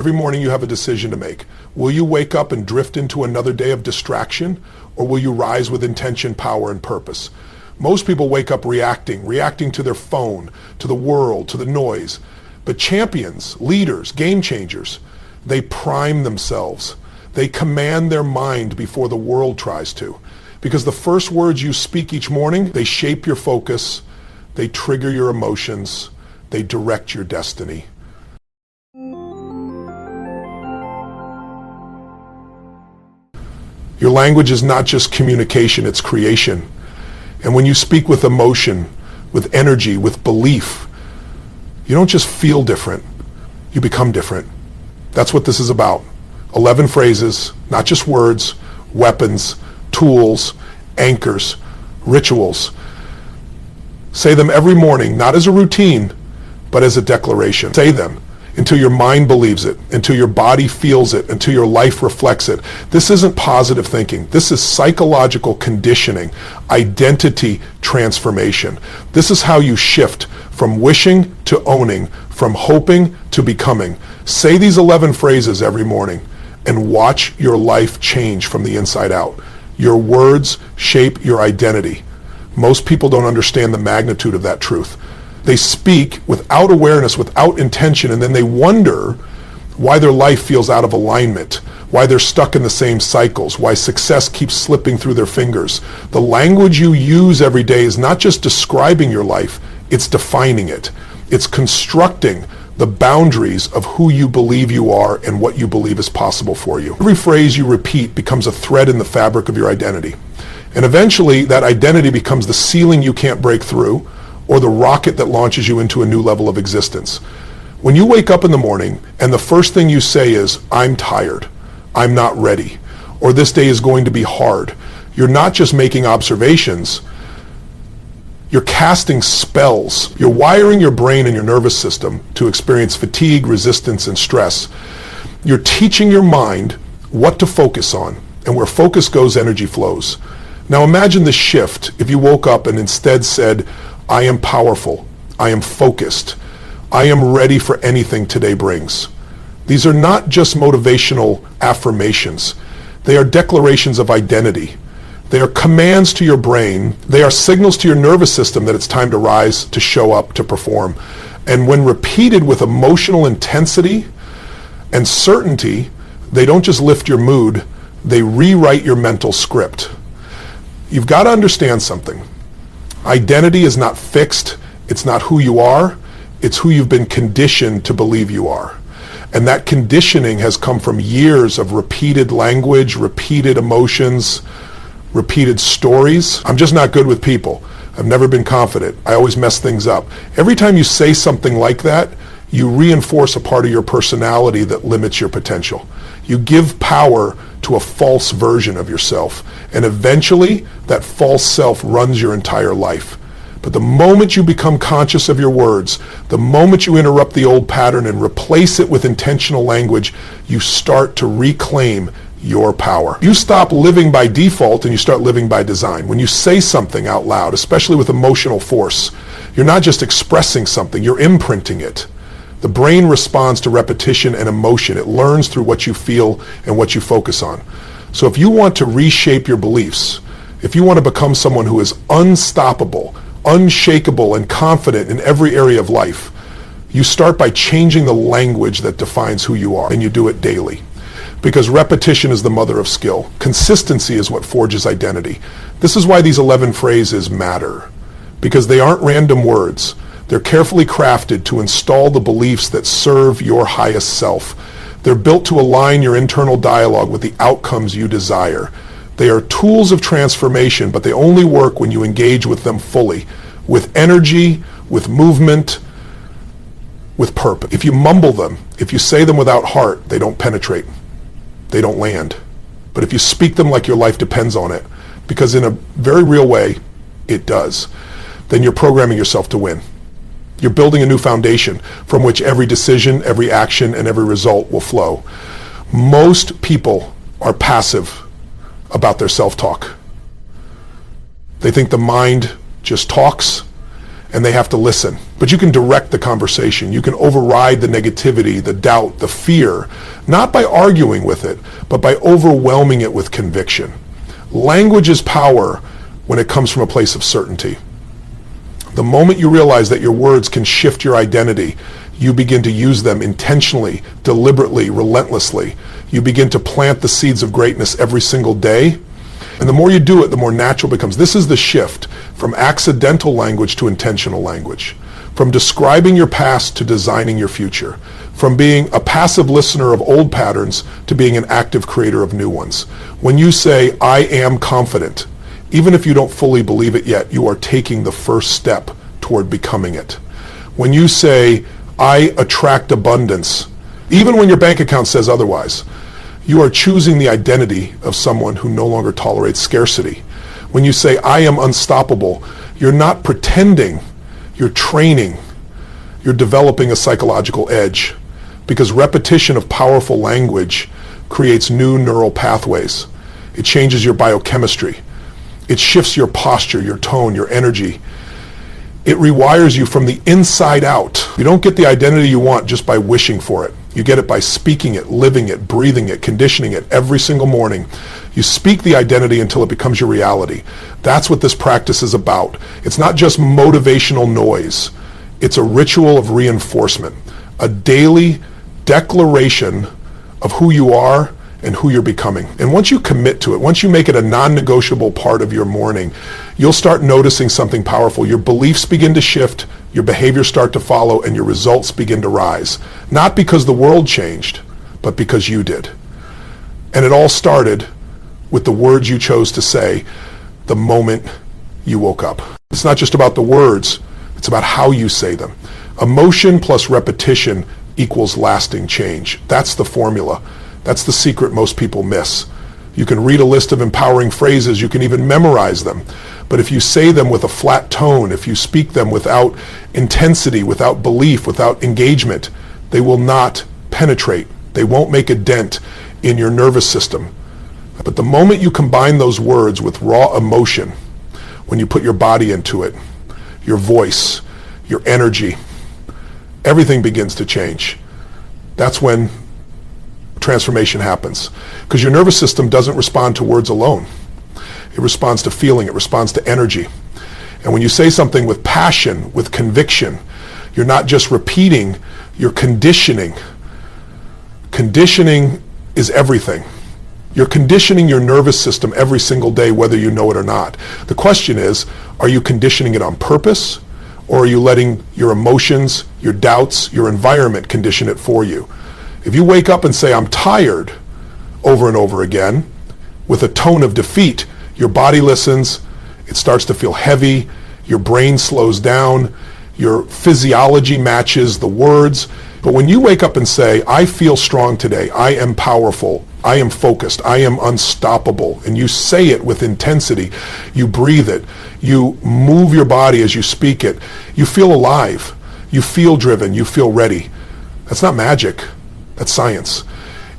Every morning you have a decision to make. Will you wake up and drift into another day of distraction, or will you rise with intention, power, and purpose? Most people wake up reacting to their phone, to the world, to the noise. But champions, leaders, game changers, they prime themselves. They command their mind before the world tries to. Because the first words you speak each morning, they shape your focus, they trigger your emotions, they direct your destiny. Your language is not just communication, it's creation. And when you speak with emotion, with energy, with belief, you don't just feel different, you become different. That's what this is about. 11 phrases, not just words, weapons, tools, anchors, rituals. Say them every morning, not as a routine, but as a declaration. Say them until your mind believes it, until your body feels it, until your life reflects it. This isn't positive thinking. This is psychological conditioning, identity transformation. This is how you shift from wishing to owning, from hoping to becoming. Say these 11 phrases every morning and watch your life change from the inside out. Your words shape your identity. Most people don't understand the magnitude of that truth. They speak without awareness, without intention, and then they wonder why their life feels out of alignment, why they're stuck in the same cycles, why success keeps slipping through their fingers. The language you use every day is not just describing your life, it's defining it. It's constructing the boundaries of who you believe you are and what you believe is possible for you. Every phrase you repeat becomes a thread in the fabric of your identity. And eventually that identity becomes the ceiling you can't break through, or the rocket that launches you into a new level of existence. When you wake up in the morning and the first thing you say is, I'm tired, I'm not ready, or this day is going to be hard, you're not just making observations, you're casting spells. You're wiring your brain and your nervous system to experience fatigue, resistance, and stress. You're teaching your mind what to focus on, and where focus goes, energy flows. Now imagine the shift if you woke up and instead said, I am powerful, I am focused, I am ready for anything today brings. These are not just motivational affirmations. They are declarations of identity. They are commands to your brain. They are signals to your nervous system that it's time to rise, to show up, to perform. And when repeated with emotional intensity and certainty, they don't just lift your mood, they rewrite your mental script. You've got to understand something. Identity is not fixed. It's not who you are. It's who you've been conditioned to believe you are. And that conditioning has come from years of repeated language, repeated emotions, repeated stories. I'm just not good with people. I've never been confident. I always mess things up. Every time you say something like that, you reinforce a part of your personality that limits your potential. You give power to a false version of yourself. And eventually, that false self runs your entire life. But the moment you become conscious of your words, the moment you interrupt the old pattern and replace it with intentional language, you start to reclaim your power. You stop living by default and you start living by design. When you say something out loud, especially with emotional force, you're not just expressing something, you're imprinting it. The brain responds to repetition and emotion. It learns through what you feel and what you focus on. So if you want to reshape your beliefs, if you want to become someone who is unstoppable, unshakable, and confident in every area of life, you start by changing the language that defines who you are, and you do it daily. Because repetition is the mother of skill. Consistency is what forges identity. This is why these 11 phrases matter. Because they aren't random words. They're carefully crafted to install the beliefs that serve your highest self. They're built to align your internal dialogue with the outcomes you desire. They are tools of transformation, but they only work when you engage with them fully, with energy, with movement, with purpose. If you mumble them, if you say them without heart, they don't penetrate. They don't land. But if you speak them like your life depends on it, because in a very real way, it does, then you're programming yourself to win. You're building a new foundation from which every decision, every action, and every result will flow. Most people are passive about their self-talk. They think the mind just talks, and they have to listen. But you can direct the conversation. You can override the negativity, the doubt, the fear, not by arguing with it, but by overwhelming it with conviction. Language is power when it comes from a place of certainty. The moment you realize that your words can shift your identity, you begin to use them intentionally, deliberately, relentlessly. You begin to plant the seeds of greatness every single day. And the more you do it, the more natural it becomes. This is the shift from accidental language to intentional language, from describing your past to designing your future, from being a passive listener of old patterns to being an active creator of new ones. When you say, I am confident, even if you don't fully believe it yet, you are taking the first step toward becoming it. When you say, I attract abundance, even when your bank account says otherwise, you are choosing the identity of someone who no longer tolerates scarcity. When you say, I am unstoppable, you're not pretending, you're training, you're developing a psychological edge, because repetition of powerful language creates new neural pathways. It changes your biochemistry. It shifts your posture, your tone, your energy. It rewires you from the inside out. You don't get the identity you want just by wishing for it. You get it by speaking it, living it, breathing it, conditioning it every single morning. You speak the identity until it becomes your reality. That's what this practice is about. It's not just motivational noise. It's a ritual of reinforcement, a daily declaration of who you are and who you're becoming. And once you commit to it, once you make it a non-negotiable part of your morning, you'll start noticing something powerful. Your beliefs begin to shift, your behaviors start to follow, and your results begin to rise. Not because the world changed, but because you did. And it all started with the words you chose to say the moment you woke up. It's not just about the words, it's about how you say them. Emotion plus repetition equals lasting change. That's the formula. That's the secret most people miss. You can read a list of empowering phrases, you can even memorize them. But if you say them with a flat tone, if you speak them without intensity, without belief, without engagement, they will not penetrate. They won't make a dent in your nervous system. But the moment you combine those words with raw emotion, when you put your body into it, your voice, your energy, everything begins to change. That's when transformation happens. Because your nervous system doesn't respond to words alone. It responds to feeling, it responds to energy. And when you say something with passion, with conviction, you're not just repeating, you're conditioning. Conditioning is everything. You're conditioning your nervous system every single day, whether you know it or not. The question is, are you conditioning it on purpose, or are you letting your emotions, your doubts, your environment condition it for you? If you wake up and say, I'm tired, over and over again, with a tone of defeat, your body listens, it starts to feel heavy, your brain slows down, your physiology matches the words. But when you wake up and say, I feel strong today, I am powerful, I am focused, I am unstoppable, and you say it with intensity, you breathe it, you move your body as you speak it, you feel alive, you feel driven, you feel ready. That's not magic. That's science.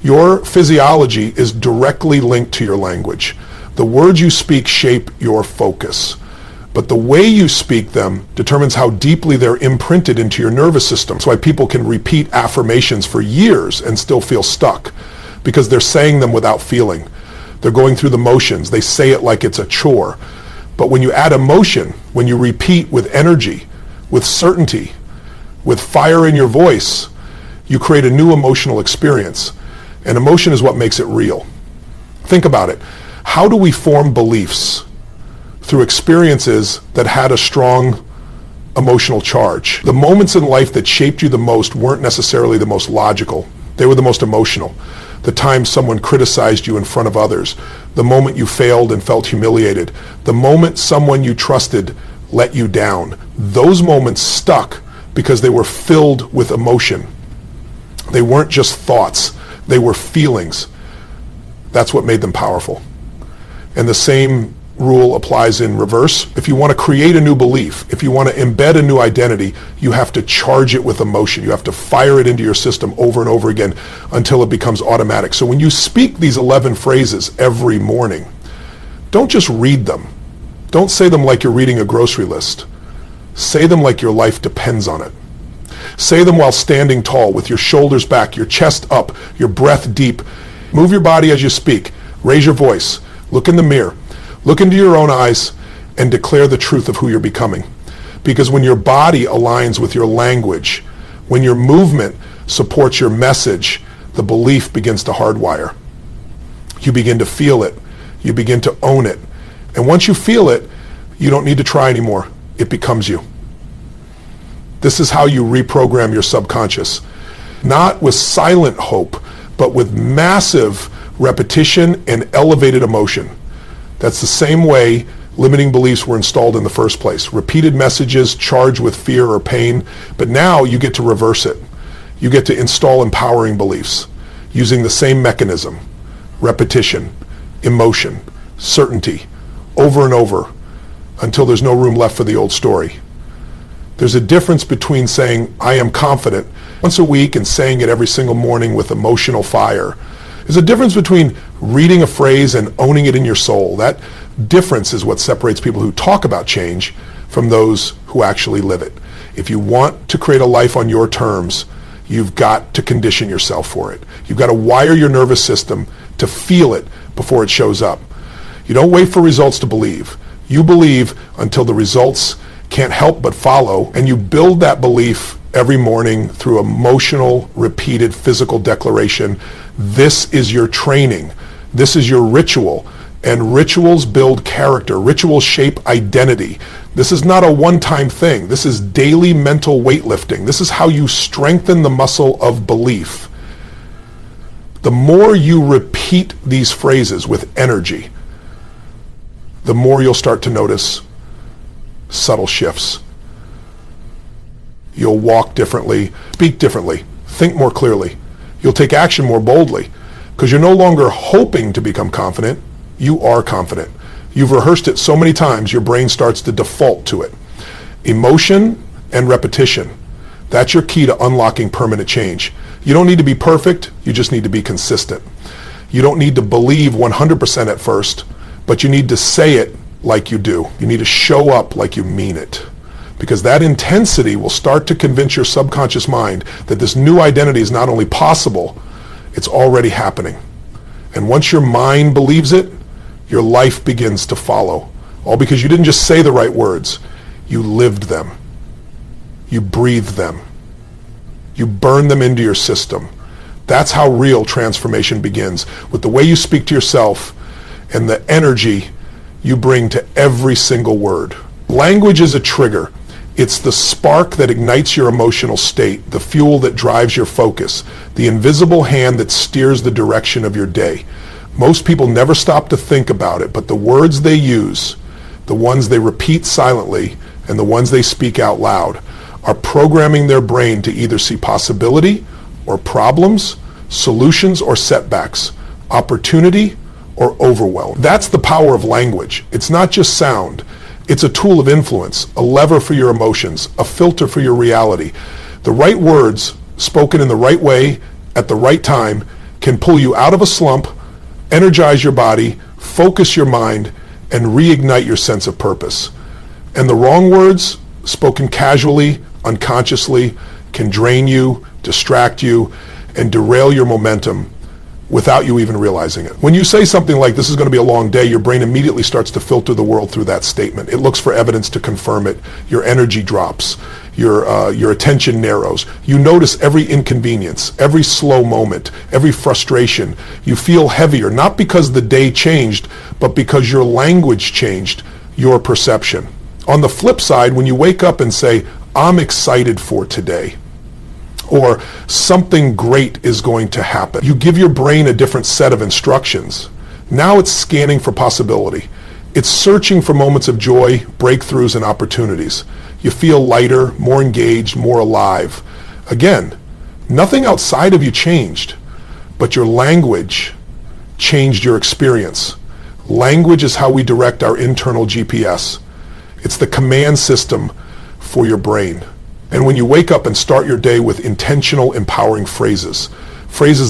Your physiology is directly linked to your language. The words you speak shape your focus, but the way you speak them determines how deeply they're imprinted into your nervous system. That's why people can repeat affirmations for years and still feel stuck, because they're saying them without feeling. They're going through the motions. They say it like it's a chore. But when you add emotion, when you repeat with energy, with certainty, with fire in your voice, you create a new emotional experience. And emotion is what makes it real. Think about it. How do we form beliefs? Through experiences that had a strong emotional charge. The moments in life that shaped you the most weren't necessarily the most logical. They were the most emotional. The time someone criticized you in front of others. The moment you failed and felt humiliated. The moment someone you trusted let you down. Those moments stuck because they were filled with emotion. They weren't just thoughts, they were feelings. That's what made them powerful. And the same rule applies in reverse. If you want to create a new belief, if you want to embed a new identity, you have to charge it with emotion. You have to fire it into your system over and over again until it becomes automatic. So when you speak these 11 phrases every morning, don't just read them. Don't say them like you're reading a grocery list. Say them like your life depends on it. Say them while standing tall with your shoulders back, your chest up, your breath deep. Move your body as you speak. Raise your voice. Look in the mirror. Look into your own eyes and declare the truth of who you're becoming. Because when your body aligns with your language, when your movement supports your message, the belief begins to hardwire. You begin to feel it. You begin to own it. And once you feel it, you don't need to try anymore. It becomes you. This is how you reprogram your subconscious. Not with silent hope, but with massive repetition and elevated emotion. That's the same way limiting beliefs were installed in the first place. Repeated messages charged with fear or pain, but now you get to reverse it. You get to install empowering beliefs using the same mechanism. Repetition, emotion, certainty, over and over, until there's no room left for the old story. There's a difference between saying, I am confident, once a week and saying it every single morning with emotional fire. There's a difference between reading a phrase and owning it in your soul. That difference is what separates people who talk about change from those who actually live it. If you want to create a life on your terms, you've got to condition yourself for it. You've got to wire your nervous system to feel it before it shows up. You don't wait for results to believe. You believe until the results can't help but follow, and you build that belief every morning through emotional, repeated physical declaration. This is your training. This is your ritual. And rituals build character. Rituals shape identity. This is not a one-time thing. This is daily mental weightlifting. This is how you strengthen the muscle of belief. The more you repeat these phrases with energy, the more you'll start to notice subtle shifts. You'll walk differently, speak differently, think more clearly. You'll take action more boldly because you're no longer hoping to become confident. You are confident. You've rehearsed it so many times, your brain starts to default to it. Emotion and repetition. That's your key to unlocking permanent change. You don't need to be perfect. You just need to be consistent. You don't need to believe 100% at first, but you need to say it like you do. You need to show up like you mean it. Because that intensity will start to convince your subconscious mind that this new identity is not only possible, it's already happening. And once your mind believes it, your life begins to follow. All because you didn't just say the right words, you lived them. You breathed them. You burn them into your system. That's how real transformation begins, with the way you speak to yourself and the energy you bring to every single word. Language is a trigger. It's the spark that ignites your emotional state, the fuel that drives your focus, the invisible hand that steers the direction of your day. Most people never stop to think about it, but the words they use, the ones they repeat silently, and the ones they speak out loud, are programming their brain to either see possibility or problems, solutions or setbacks, opportunity or overwhelm. That's the power of language. It's not just sound. It's a tool of influence, a lever for your emotions, a filter for your reality. The right words, spoken in the right way, at the right time, can pull you out of a slump, energize your body, focus your mind, and reignite your sense of purpose. And the wrong words, spoken casually, unconsciously, can drain you, distract you, and derail your momentum without you even realizing it. When you say something like, this is going to be a long day, your brain immediately starts to filter the world through that statement. It looks for evidence to confirm it. Your energy drops. Your attention narrows. You notice every inconvenience, every slow moment, every frustration. You feel heavier, not because the day changed, but because your language changed your perception. On the flip side, when you wake up and say, I'm excited for today, or something great is going to happen, you give your brain a different set of instructions. Now it's scanning for possibility. It's searching for moments of joy, breakthroughs, and opportunities. You feel lighter, more engaged, more alive. Again, nothing outside of you changed, but your language changed your experience. Language is how we direct our internal GPS. It's the command system for your brain. And when you wake up and start your day with intentional, empowering phrases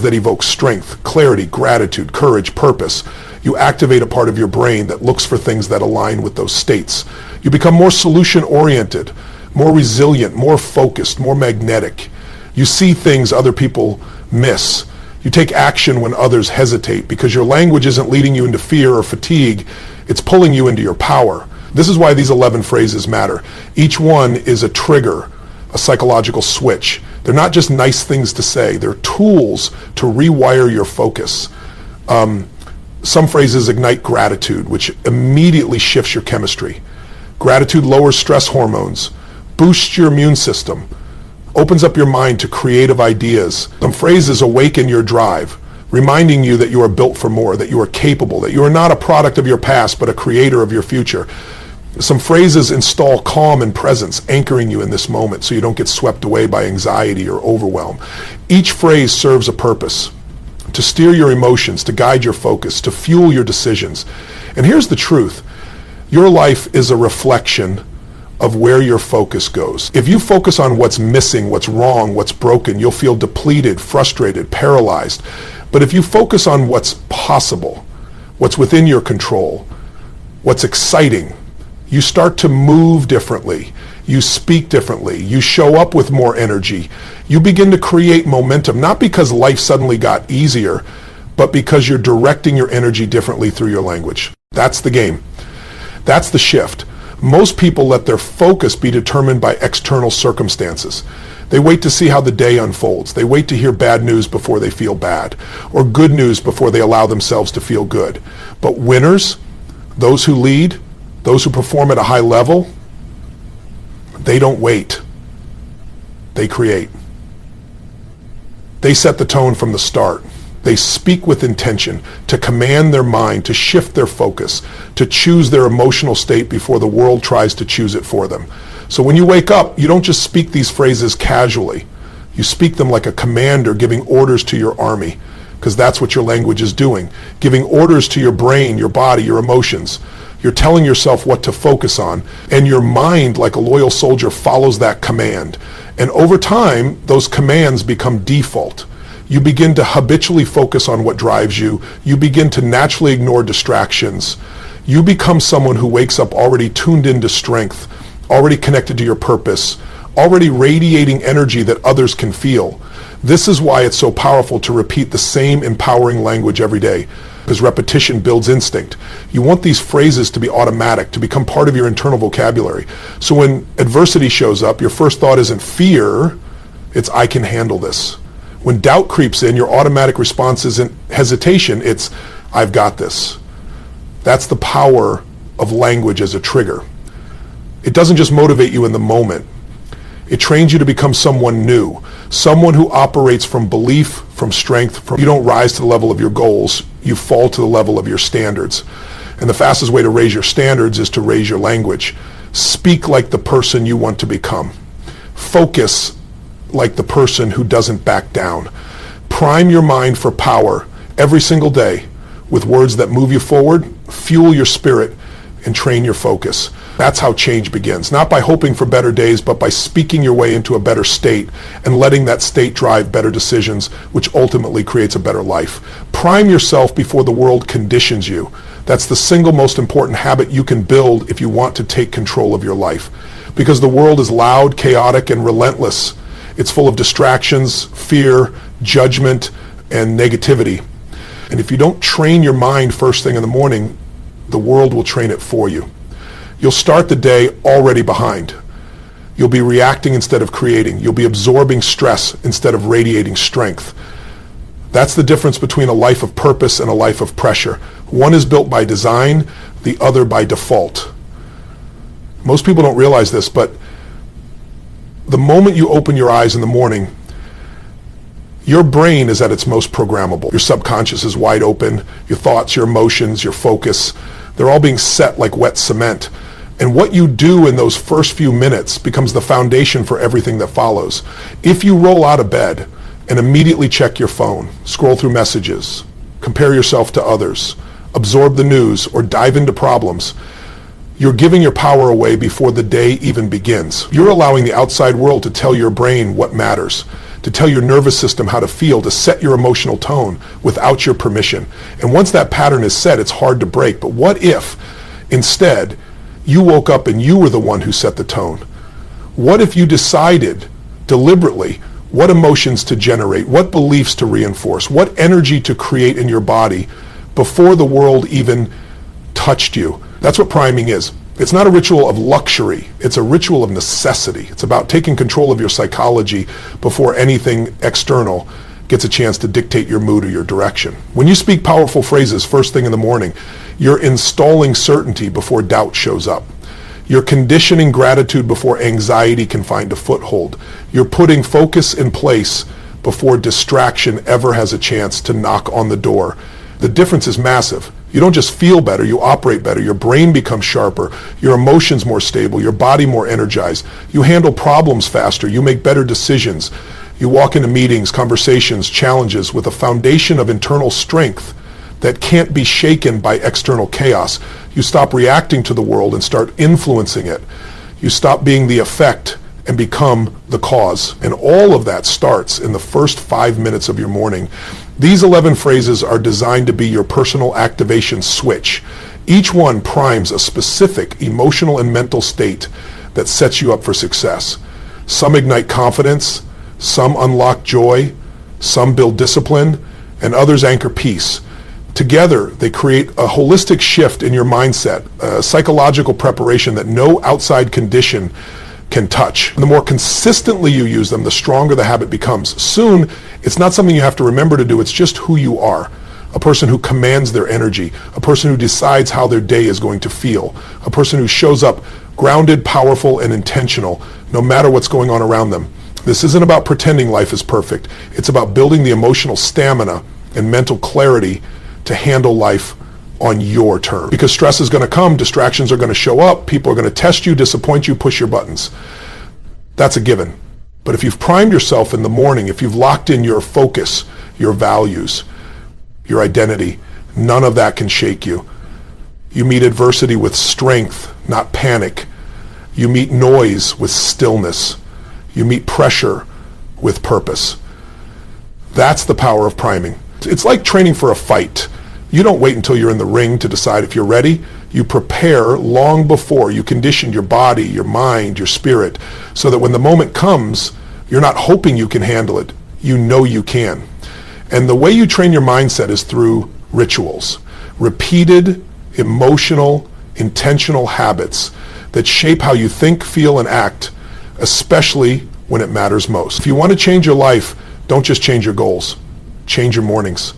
that evoke strength, clarity, gratitude, courage, purpose, you activate a part of your brain that looks for things that align with those states. You become more solution-oriented. more resilient, more focused, more magnetic. You see things other people miss. You take action when others hesitate because your language isn't leading you into fear or fatigue. It's pulling you into your power. This is why these 11 phrases matter. Each one is a trigger, a psychological switch. They're not just nice things to say. They're tools to rewire your focus. Some phrases ignite gratitude, which immediately shifts your chemistry. Gratitude lowers stress hormones, boosts your immune system, opens up your mind to creative ideas. Some phrases awaken your drive, reminding you that you are built for more, that you are capable, that you are not a product of your past, but a creator of your future. Some phrases install calm and presence, anchoring you in this moment so you don't get swept away by anxiety or overwhelm. Each phrase serves a purpose: to steer your emotions, to guide your focus, to fuel your decisions. And here's the truth. Your life is a reflection of where your focus goes. If you focus on what's missing, what's wrong, what's broken, you'll feel depleted, frustrated, paralyzed. But if you focus on what's possible, what's within your control, what's exciting, you start to move differently. You speak differently. You show up with more energy. You begin to create momentum, not because life suddenly got easier, but because you're directing your energy differently through your language. That's the game. That's the shift. Most people let their focus be determined by external circumstances. They wait to see how the day unfolds. They wait to hear bad news before they feel bad, or good news before they allow themselves to feel good. But winners, those who lead, those who perform at a high level, they don't wait. They create. They set the tone from the start. They speak with intention to command their mind, to shift their focus, to choose their emotional state before the world tries to choose it for them. So when you wake up, you don't just speak these phrases casually. You speak them like a commander giving orders to your army, because that's what your language is doing, giving orders to your brain, your body, your emotions. You're telling yourself what to focus on, and your mind, like a loyal soldier, follows that command. And over time, those commands become default. You begin to habitually focus on what drives you. You begin to naturally ignore distractions. You become someone who wakes up already tuned into strength, already connected to your purpose, already radiating energy that others can feel. This is why it's so powerful to repeat the same empowering language every day, because repetition builds instinct. You want these phrases to be automatic, to become part of your internal vocabulary. So when adversity shows up, your first thought isn't fear, it's I can handle this. When doubt creeps in, your automatic response isn't hesitation, it's I've got this. That's the power of language as a trigger. It doesn't just motivate you in the moment. It trains you to become someone new, someone who operates from belief, from strength. You don't rise to the level of your goals, you fall to the level of your standards. And the fastest way to raise your standards is to raise your language. Speak like the person you want to become. Focus like the person who doesn't back down. Prime your mind for power every single day with words that move you forward, fuel your spirit, and train your focus. That's how change begins. Not by hoping for better days, but by speaking your way into a better state and letting that state drive better decisions, which ultimately creates a better life. Prime yourself before the world conditions you. That's the single most important habit you can build if you want to take control of your life. Because the world is loud, chaotic, and relentless. It's full of distractions, fear, judgment, and negativity. And if you don't train your mind first thing in the morning, the world will train it for you. You'll start the day already behind. You'll be reacting instead of creating. You'll be absorbing stress instead of radiating strength. That's the difference between a life of purpose and a life of pressure. One is built by design, the other by default. Most people don't realize this, but the moment you open your eyes in the morning, your brain is at its most programmable. Your subconscious is wide open. Your thoughts, your emotions, your focus, they're all being set like wet cement. And what you do in those first few minutes becomes the foundation for everything that follows. If you roll out of bed and immediately check your phone, scroll through messages, compare yourself to others, absorb the news, or dive into problems, you're giving your power away before the day even begins. You're allowing the outside world to tell your brain what matters, to tell your nervous system how to feel, to set your emotional tone without your permission. And once that pattern is set, it's hard to break. But what if, instead, you woke up and you were the one who set the tone? What if you decided deliberately what emotions to generate, what beliefs to reinforce, what energy to create in your body before the world even touched you? That's what priming is. It's not a ritual of luxury. It's a ritual of necessity. It's about taking control of your psychology before anything external gets a chance to dictate your mood or your direction. When you speak powerful phrases first thing in the morning, you're installing certainty before doubt shows up. You're conditioning gratitude before anxiety can find a foothold. You're putting focus in place before distraction ever has a chance to knock on the door. The difference is massive. You don't just feel better, you operate better. Your brain becomes sharper, your emotions more stable, your body more energized. You handle problems faster, you make better decisions. You walk into meetings, conversations, challenges with a foundation of internal strength that can't be shaken by external chaos. You stop reacting to the world and start influencing it. You stop being the effect and become the cause. And all of that starts in the first 5 minutes of your morning. These 11 phrases are designed to be your personal activation switch. Each one primes a specific emotional and mental state that sets you up for success. Some ignite confidence, some unlock joy, some build discipline, and others anchor peace. Together, they create a holistic shift in your mindset, a psychological preparation that no outside condition can touch. The more consistently you use them, the stronger the habit becomes. Soon, it's not something you have to remember to do, it's just who you are. A person who commands their energy, a person who decides how their day is going to feel, a person who shows up grounded, powerful, and intentional, no matter what's going on around them. This isn't about pretending life is perfect. It's about building the emotional stamina and mental clarity to handle life on your terms. Because stress is going to come, distractions are going to show up, people are going to test you, disappoint you, push your buttons. That's a given. But if you've primed yourself in the morning, if you've locked in your focus, your values, your identity, none of that can shake you. You meet adversity with strength, not panic. You meet noise with stillness. You meet pressure with purpose. That's the power of priming. It's like training for a fight. You don't wait until you're in the ring to decide if you're ready. You prepare long before. You condition your body, your mind, your spirit, so that when the moment comes, you're not hoping you can handle it. You know you can. And the way you train your mindset is through rituals. Repeated, emotional, intentional habits that shape how you think, feel, and act, especially when it matters most. If you want to change your life, don't just change your goals. Change your mornings.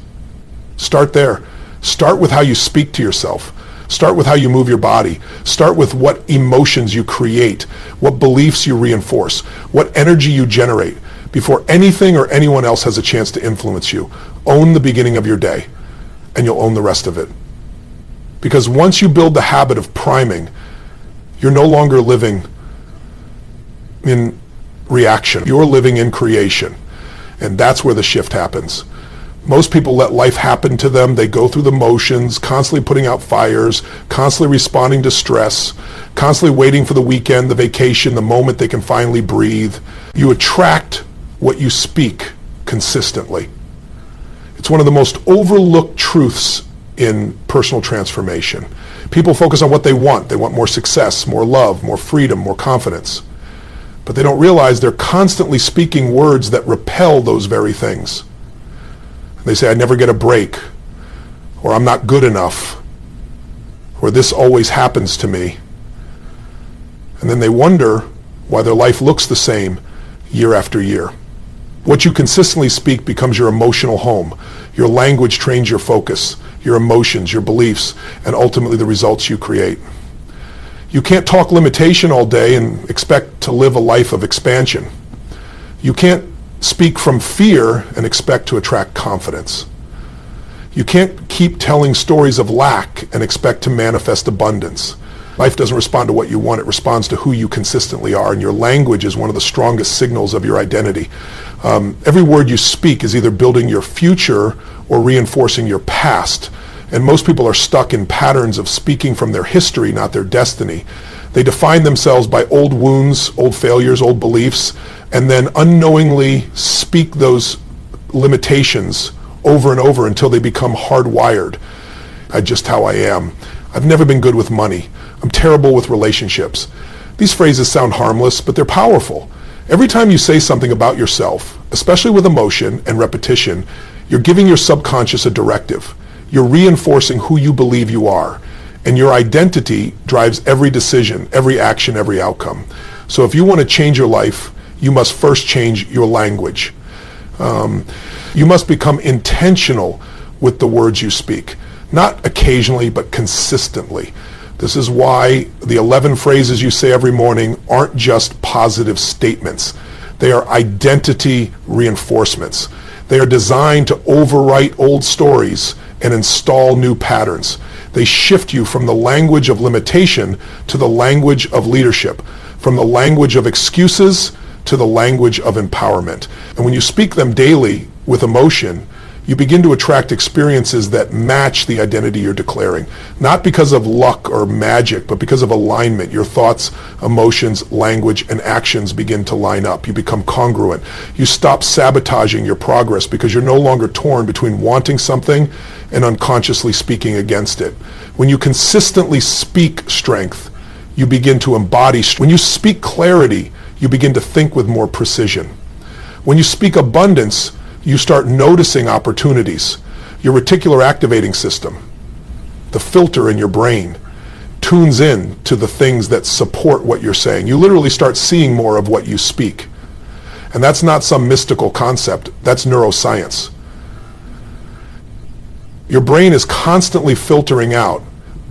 Start there. Start with how you speak to yourself. Start with how you move your body. Start with what emotions you create, what beliefs you reinforce, what energy you generate before anything or anyone else has a chance to influence you. Own the beginning of your day, and you'll own the rest of it. Because once you build the habit of priming, you're no longer living in reaction. You're living in creation. And that's where the shift happens. Most people let life happen to them. They go through the motions, constantly putting out fires, constantly responding to stress, constantly waiting for the weekend, the vacation, the moment they can finally breathe. You attract what you speak consistently. It's one of the most overlooked truths in personal transformation. People focus on what they want. They want more success, more love, more freedom, more confidence. But they don't realize they're constantly speaking words that repel those very things. They say, I never get a break, or I'm not good enough, or this always happens to me. And then they wonder why their life looks the same year after year. What you consistently speak becomes your emotional home. Your language trains your focus, your emotions, your beliefs, and ultimately the results you create. You can't talk limitation all day and expect to live a life of expansion. You can't speak from fear and expect to attract confidence. You can't keep telling stories of lack and expect to manifest abundance. Life doesn't respond to what you want, it responds to who you consistently are, and your language is one of the strongest signals of your identity. Every word you speak is either building your future or reinforcing your past, and most people are stuck in patterns of speaking from their history, not their destiny. They define themselves by old wounds, old failures, old beliefs, and then unknowingly speak those limitations over and over until they become hardwired. Just how I am. I've never been good with money. I'm terrible with relationships. These phrases sound harmless, but they're powerful. Every time you say something about yourself, especially with emotion and repetition, you're giving your subconscious a directive. You're reinforcing who you believe you are. And your identity drives every decision, every action, every outcome. So if you want to change your life, you must first change your language. You must become intentional with the words you speak. Not occasionally, but consistently. This is why the 11 phrases you say every morning aren't just positive statements. They are identity reinforcements. They are designed to overwrite old stories and install new patterns. They shift you from the language of limitation to the language of leadership, from the language of excuses to the language of empowerment. And when you speak them daily with emotion, you begin to attract experiences that match the identity you're declaring. Not because of luck or magic, but because of alignment. Your thoughts, emotions, language, and actions begin to line up. You become congruent. You stop sabotaging your progress because you're no longer torn between wanting something and unconsciously speaking against it. When you consistently speak strength, you begin to embody strength. When you speak clarity, you begin to think with more precision. When you speak abundance, you start noticing opportunities. Your reticular activating system, the filter in your brain, tunes in to the things that support what you're saying. You literally start seeing more of what you speak. And that's not some mystical concept. That's neuroscience. Your brain is constantly filtering out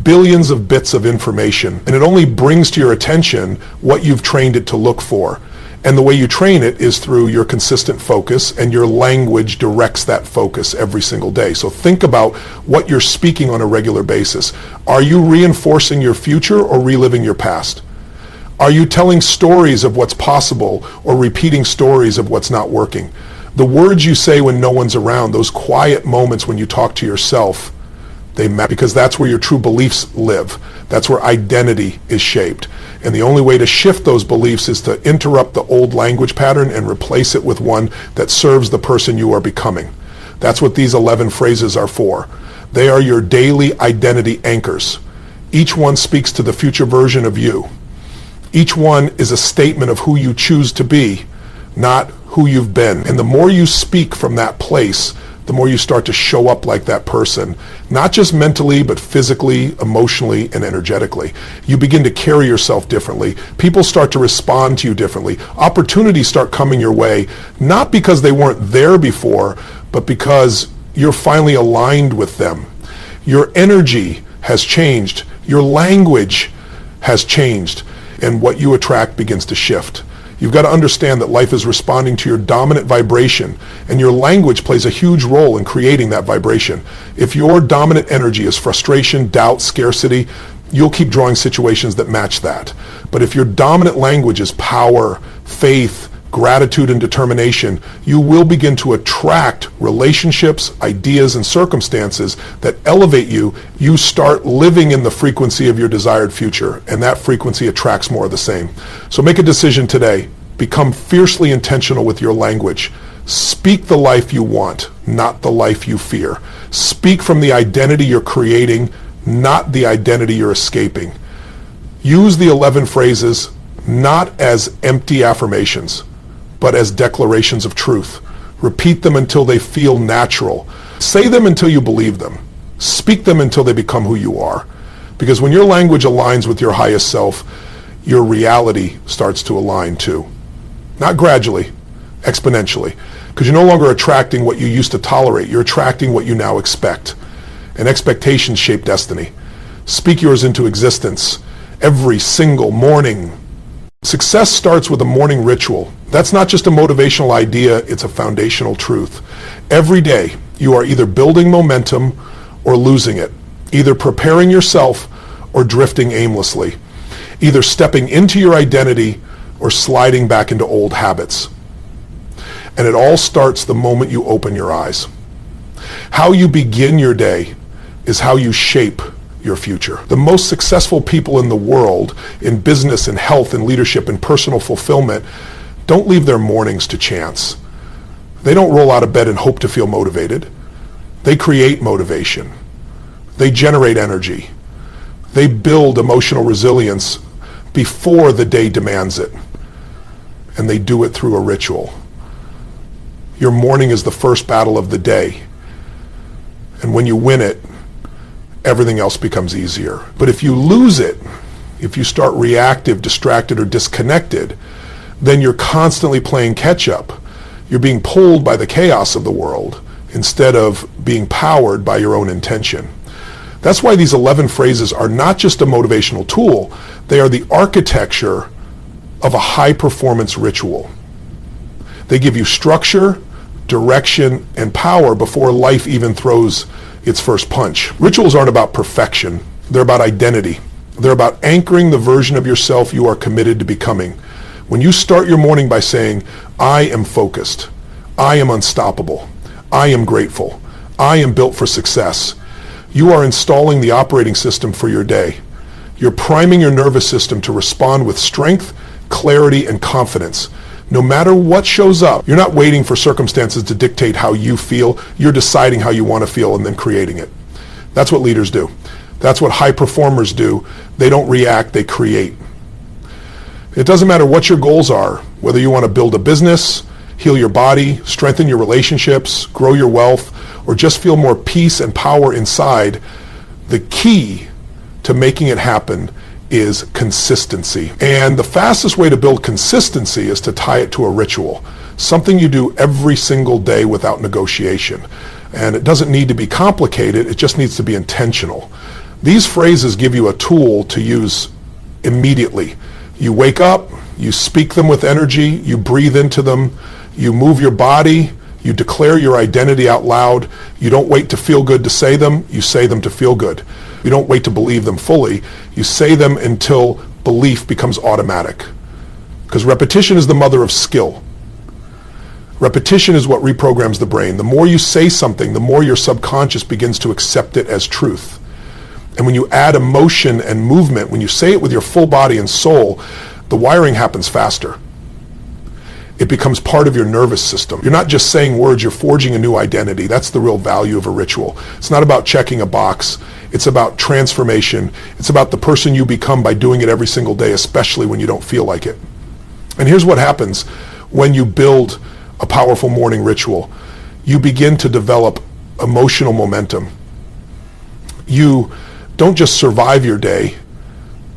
billions of bits of information, and it only brings to your attention what you've trained it to look for. And the way you train it is through your consistent focus, and your language directs that focus every single day. So think about what you're speaking on a regular basis. Are you reinforcing your future or reliving your past? Are you telling stories of what's possible or repeating stories of what's not working? The words you say when no one's around, those quiet moments when you talk to yourself, they matter because that's where your true beliefs live. That's where identity is shaped. And the only way to shift those beliefs is to interrupt the old language pattern and replace it with one that serves the person you are becoming. That's what these 11 phrases are for. They are your daily identity anchors. Each one speaks to the future version of you. Each one is a statement of who you choose to be, not who you've been. And the more you speak from that place, the more you start to show up like that person, not just mentally, but physically, emotionally, and energetically. You begin to carry yourself differently. People start to respond to you differently. Opportunities start coming your way, not because they weren't there before, but because you're finally aligned with them. Your energy has changed. Your language has changed, and what you attract begins to shift. You've got to understand that life is responding to your dominant vibration, and your language plays a huge role in creating that vibration. If your dominant energy is frustration, doubt, scarcity, you'll keep drawing situations that match that. But if your dominant language is power, faith, gratitude, and determination, you will begin to attract relationships, ideas, and circumstances that elevate you. You start living in the frequency of your desired future, and that frequency attracts more of the same. So make a decision today. Become fiercely intentional with your language. Speak the life you want, not the life you fear. Speak from the identity you're creating, not the identity you're escaping. Use the 11 phrases not as empty affirmations, but as declarations of truth. Repeat them until they feel natural. Say them until you believe them. Speak them until they become who you are. Because when your language aligns with your highest self, your reality starts to align too. Not gradually, exponentially. Because you're no longer attracting what you used to tolerate. You're attracting what you now expect. And expectations shape destiny. Speak yours into existence every single morning. Success starts with a morning ritual. That's not just a motivational idea, it's a foundational truth. Every day, you are either building momentum or losing it, either preparing yourself or drifting aimlessly, either stepping into your identity or sliding back into old habits. And it all starts the moment you open your eyes. How you begin your day is how you shape your future. The most successful people in the world, in business and health and leadership and personal fulfillment, don't leave their mornings to chance. They don't roll out of bed and hope to feel motivated. They create motivation. They generate energy. They build emotional resilience before the day demands it. And they do it through a ritual. Your morning is the first battle of the day. And when you win it, everything else becomes easier. But if you lose it, if you start reactive, distracted, or disconnected, then you're constantly playing catch up. You're being pulled by the chaos of the world instead of being powered by your own intention. That's why these 11 phrases are not just a motivational tool, they are the architecture of a high-performance ritual. They give you structure, direction, and power before life even throws its first punch. Rituals aren't about perfection. They're about identity. They're about anchoring the version of yourself you are committed to becoming. When you start your morning by saying, I am focused, I am unstoppable, I am grateful, I am built for success, you are installing the operating system for your day. You're priming your nervous system to respond with strength, clarity, and confidence. No matter what shows up, you're not waiting for circumstances to dictate how you feel. You're deciding how you want to feel and then creating it. That's what leaders do. That's what high performers do. They don't react, they create. It doesn't matter what your goals are, whether you want to build a business, heal your body, strengthen your relationships, grow your wealth, or just feel more peace and power inside. The key to making it happen is consistency. And the fastest way to build consistency is to tie it to a ritual, something you do every single day without negotiation. And it doesn't need to be complicated, it just needs to be intentional. These phrases give you a tool to use immediately. You wake up, you speak them with energy, you breathe into them, you move your body, you declare your identity out loud. You don't wait to feel good to say them, you say them to feel good. You don't wait to believe them fully, you say them until belief becomes automatic. Because repetition is the mother of skill. Repetition is what reprograms the brain. The more you say something, the more your subconscious begins to accept it as truth. And when you add emotion and movement, when you say it with your full body and soul, the wiring happens faster. It becomes part of your nervous system. You're not just saying words, you're forging a new identity. That's the real value of a ritual. It's not about checking a box. It's about transformation. It's about the person you become by doing it every single day, especially when you don't feel like it. And here's what happens when you build a powerful morning ritual. You begin to develop emotional momentum. You don't just survive your day,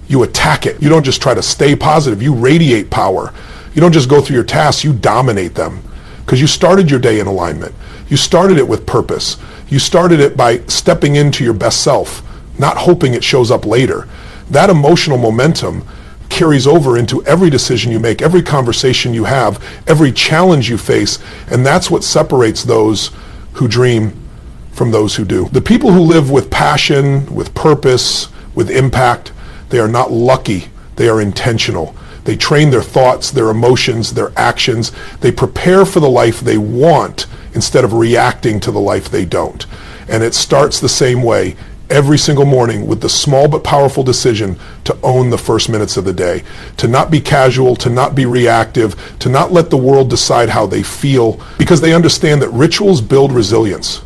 you attack it. You don't just try to stay positive, you radiate power. You don't just go through your tasks, you dominate them. Because you started your day in alignment. You started it with purpose. You started it by stepping into your best self, not hoping it shows up later. That emotional momentum carries over into every decision you make, every conversation you have, every challenge you face, and that's what separates those who dream from those who do. The people who live with passion, with purpose, with impact, they are not lucky, they are intentional. They train their thoughts, their emotions, their actions. They prepare for the life they want instead of reacting to the life they don't. And it starts the same way every single morning with the small but powerful decision to own the first minutes of the day, to not be casual, to not be reactive, to not let the world decide how they feel, because they understand that rituals build resilience.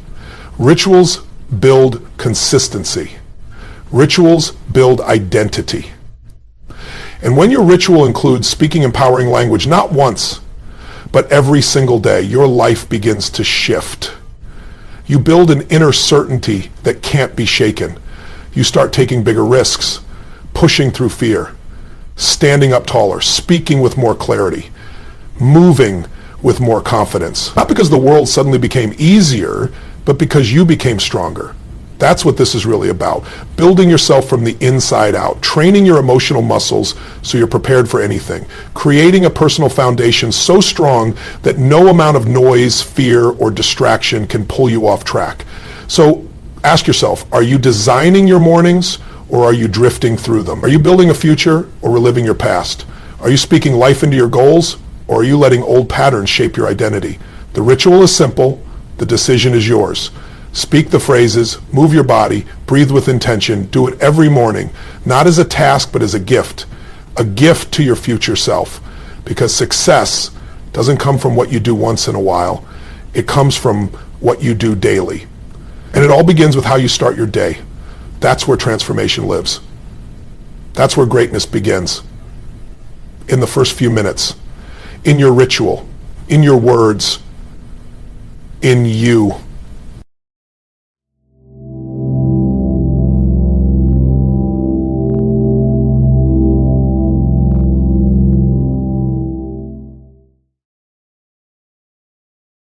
Rituals build consistency. Rituals build identity. And when your ritual includes speaking empowering language, not once, but every single day, your life begins to shift. You build an inner certainty that can't be shaken. You start taking bigger risks, pushing through fear, standing up taller, speaking with more clarity, moving with more confidence. Not because the world suddenly became easier, but because you became stronger. That's what this is really about. Building yourself from the inside out, training your emotional muscles so you're prepared for anything, creating a personal foundation so strong that no amount of noise, fear, or distraction can pull you off track. So ask yourself, are you designing your mornings or are you drifting through them? Are you building a future or reliving your past? Are you speaking life into your goals or are you letting old patterns shape your identity? The ritual is simple, the decision is yours. Speak the phrases, move your body, breathe with intention, do it every morning, not as a task, but as a gift to your future self. Because success doesn't come from what you do once in a while. It comes from what you do daily. And it all begins with how you start your day. That's where transformation lives. That's where greatness begins. in the first few minutes, in your ritual, in your words, in you.